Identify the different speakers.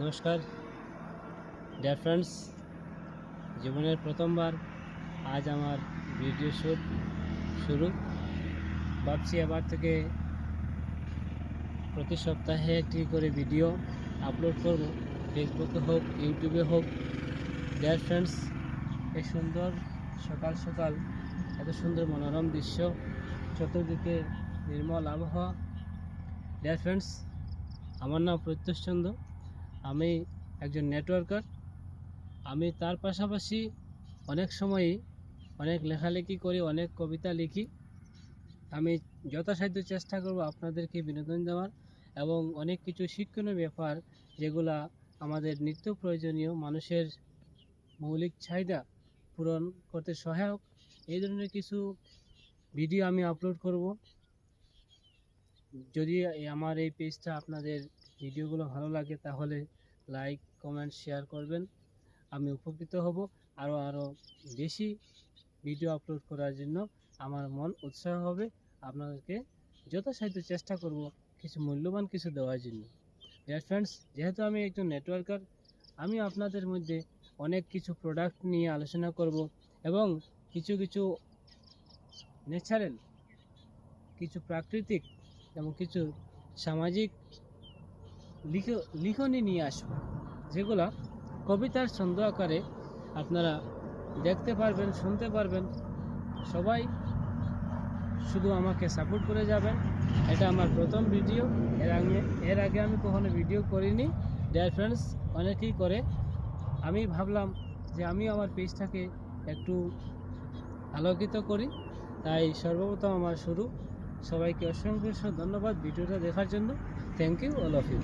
Speaker 1: নমস্কার dear friends, জীবনের প্রথমবার আজ আমার ভিডিও শ্যুট শুরু। ভাবছি এবার থেকে প্রতি সপ্তাহে একটি করে ভিডিও আপলোড করব, ফেসবুকে হোক ইউটিউবে হোক। ডিয়ার ফ্রেন্ডস, এই সুন্দর সকাল সকাল এত সুন্দর মনোরম দৃশ্য, চতুর্দিকে নির্মল আবহাওয়া। ডিয়ার ফ্রেন্ডস, আমার নাম প্রত্যুষ চন্দ্র, আমি একজন নেটওয়ার্কার। আমি তার পাশাপাশি অনেক সময়ই অনেক লেখালেখি করি, অনেক কবিতা লিখি। আমি যথাসাধ্য চেষ্টা করব আপনাদেরকে বিনোদন দেওয়ার এবং অনেক কিছু শিক্ষণীয় ব্যাপার, যেগুলা আমাদের নিত্য প্রয়োজনীয় মানুষের মৌলিক চাহিদা পূরণ করতে সহায়ক, এই ধরনের কিছু ভিডিও আমি আপলোড করব। যদি আমার এই পেজটা আপনাদের ভিডিওগুলো ভালো লাগে তাহলে লাইক কমেন্ট শেয়ার করবেন, আমি উপকৃত হব। আরও বেশি ভিডিও আপলোড করার জন্য আমার মন উৎসাহ হবে। আপনাদেরকে যথাসাধ্য চেষ্টা করব কিছু মূল্যবান কিছু দেওয়ার জন্য। ডিয়ার ফ্রেন্ডস, যেহেতু আমি একজন নেটওয়ার্কার, আমি আপনাদের মধ্যে অনেক কিছু প্রোডাক্ট নিয়ে আলোচনা করব এবং কিছু কিছু ন্যাচারাল, কিছু প্রাকৃতিক এবং কিছু সামাজিক লিখনী নিয়ে আসবো, যেগুলা কবিতার ছন্দ আকারে আপনারা দেখতে পারবেন, শুনতে পারবেন। সবাই শুধু আমাকে সাপোর্ট করে যাবেন। এটা আমার প্রথম ভিডিও, এর আগে আমি কখনো ভিডিও করিনি। ডিয়ার ফ্রেন্ডস, অনেকেই করে। আমি ভাবলাম যে আমি আমার পেজটাকে একটু আলোকিত করি, তাই সর্বপ্রথম আমার শুরু। সবাইকে অসংখ্য ধন্যবাদ ভিডিওটা দেখার জন্য। Thank you all of you.